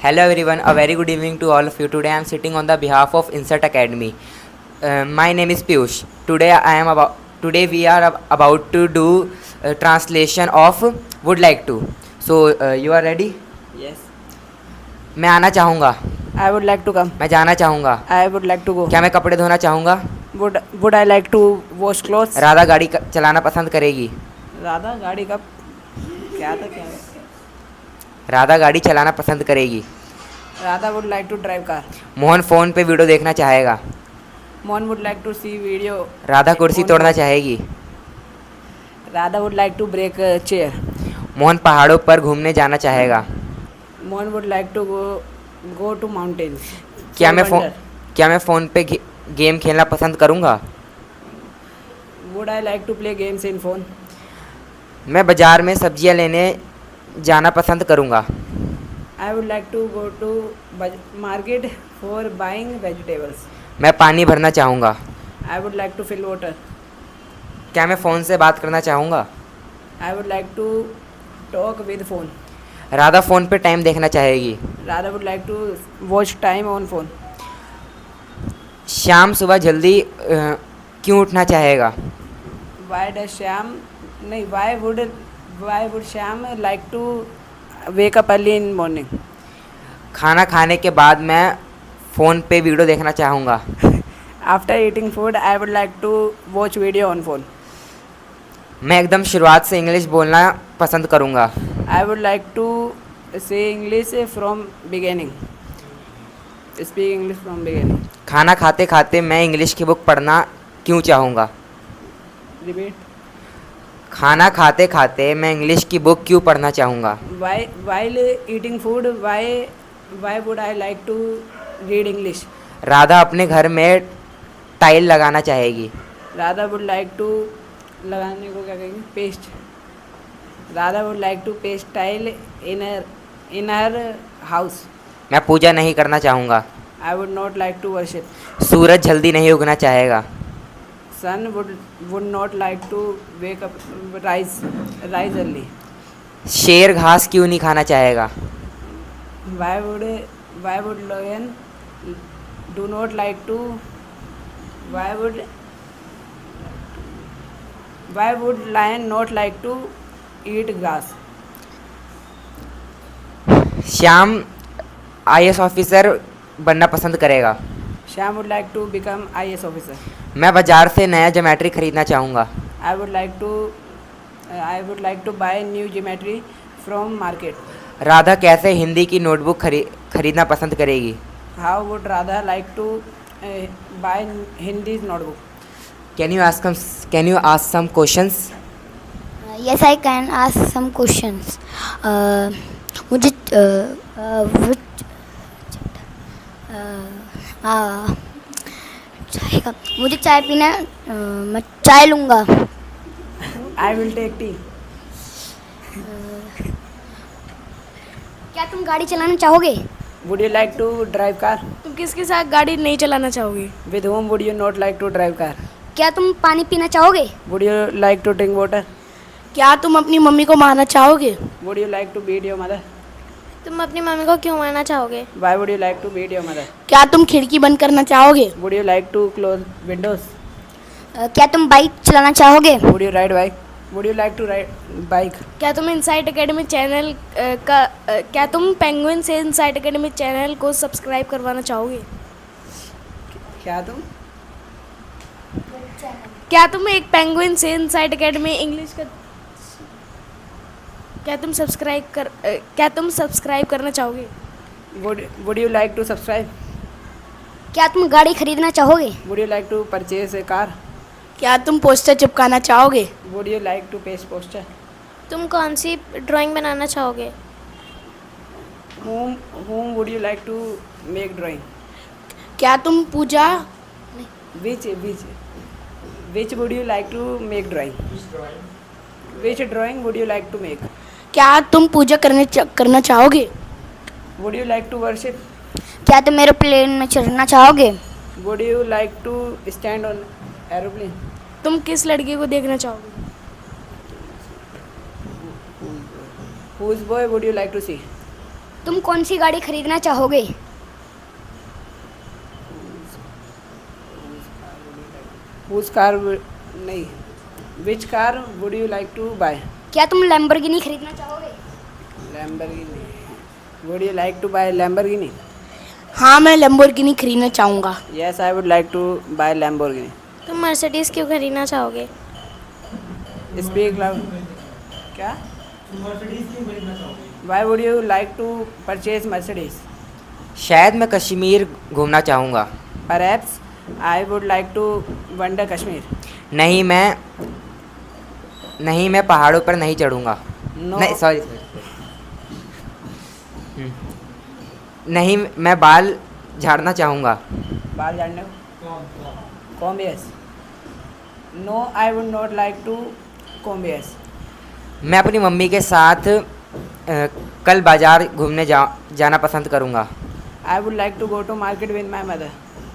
Hello everyone, a very good evening to all of you. Today I am sitting on the behalf of Insert Academy. My name is Piyush. Today we are about to do translation of would like to. So you are ready? Yes. मैं आना चाहूँगा. I would like to come. मैं जाना चाहूँगा. I would like to go. क्या मैं कपड़े धोना चाहूँगा? Would I like to wash clothes? Radha गाड़ी चलाना पसंद करेगी. राधा गाड़ी का क्या था क्या? राधा गाड़ी चलाना पसंद करेगी. Radha would like to drive car. Mohan phone पे वीडियो देखना चाहेगा. Mohan would like to see video. Radha कुर्सी तोड़ना चाहेगी. Radha would like to break a chair. Mohan पहाड़ों पर घूमने जाना चाहेगा. Mohan would like to go to mountains. क्या मैं फ़ोन पे गेम खेलना पसंद करूँगा? Would I like to play games in phone? मैं बाज़ार में सब्जियाँ लेने जाना पसंद करूँगा. I would like to go to market for buying vegetables. मैं पानी भरना चाहूँगा. I would like to fill water. क्या मैं फ़ोन से बात करना चाहूँगा? I would like to talk with phone. Radha phone पे टाइम देखना चाहेगी. Radha would like to watch time on phone. Shyam सुबह जल्दी क्यों उठना चाहेगा? Why does Shyam? नहीं, why would Shyam like to wake up early in morning? खाना खाने के बाद मैं फ़ोन पे वीडियो देखना चाहूँगा. After eating food, I would like to watch video on phone. मैं एकदम शुरुआत से इंग्लिश बोलना पसंद करूँगा. I would like to say English from beginning. Speak English from beginning. खाना खाते खाते मैं इंग्लिश की बुक पढ़ना क्यों चाहूँगा? Repeat. खाना खाते खाते मैं इंग्लिश की बुक क्यों पढ़ना चाहूँगा? While eating food, why would I like to read English? Radha अपने घर में टाइल लगाना चाहेगी. Radha would like to लगाने को क्या कहेंगे? Paste. Radha would like to paste tile in her house. मैं पूजा नहीं करना चाहूँगा. I would not like to worship. सूरज जल्दी नहीं उगना चाहेगा. Sun would not like to wake up rise early. शेर घास क्यों नहीं खाना चाहेगा? Why would lion do not like to why would lion not like to eat grass? Shyam IAS officer बनना पसंद करेगा. Shyam would like to become IAS officer. मैं बाजार से नया ज्योमेट्री खरीदना चाहूँगा. I would like to buy new geometry from market. Radha कैसे हिंदी की नोटबुक खरीदना पसंद करेगी? How would Radha like to buy Hindi notebook? Can you ask some questions? Yes, I can ask some questions. मुझे चाय का मुझे चाय पीना है. मैं चाय लूँगा. I will take tea. क्या तुम गाड़ी चलाना चाहोगे? Would you like to drive car? तुम किसके साथ गाड़ी नहीं चलाना चाहोगे? With whom would you not like to drive car? क्या तुम पानी पीना चाहोगे? Would you like to drink water? क्या तुम अपनी मम्मी को मारना चाहोगे? Would you like to beat your mother? तुम अपनी मम्मी को क्यों मारना चाहोगे? Why would you like to beat your mother? क्या तुम खिड़की बंद करना चाहोगे? Would you like to close windows? क्या तुम बाइक चलाना चाहोगे? Would you ride bike? Would you like to ride bike? क्या तुम इनसाइट एकेडमी चैनल क्या तुम पेंगुइन से इनसाइट एकेडमी चैनल को सब्सक्राइब करवाना चाहोगे? क्या तुम एक पेंगुइन से इनसाइट एकेडमी इंग्लिश का क्या तुम सब्सक्राइब करना चाहोगे? Would you like to subscribe? क्या तुम गाड़ी खरीदना चाहोगे? Would you like to purchase a car? क्या तुम पोस्टर चिपकाना चाहोगे? Would you like to paste poster? तुम कौन सी ड्राइंग बनाना चाहोगे? Whom would you like to make drawing? क्या तुम पूजा Which would you like to make drawing? Which drawing would you like to make? क्या तुम पूजा करना चाहोगे? Would you like to worship? क्या तुम एरोप्लेन में चढ़ना चाहोगे? Would you like to stand on aeroplane? तुम किस लड़की को देखना चाहोगे? Whose boy would you like to see? तुम कौन सी गाड़ी खरीदना चाहोगे? Whose car नहीं, which car would you like to buy? क्या तुम लैम्बोर्गिनी खरीदना चाहोगे? Lamborghini. Would you like to buy Lamborghini? हाँ, मैं लैम्बोर्गिनी खरीदना चाहूँगा। Yes, I would like to buy Lamborghini. तुम मर्सिडीज क्यों खरीदना चाहोगे? Speak loud. क्या? Why would you like to purchase Mercedes? शायद मैं कश्मीर घूमना चाहूँगा। Perhaps I would like to wander Kashmir. नहीं मैं पहाड़ों पर नहीं चढ़ूँगा। No. नहीं सॉरी नहीं मैं बाल झाड़ना चाहूँगा। बाल झाड़ने को? Comb yes. No, I would not like to comb yes. मैं अपनी मम्मी के साथ कल बाज़ार घूमने जाना पसंद करूँगा। I would like to go to market with my mother.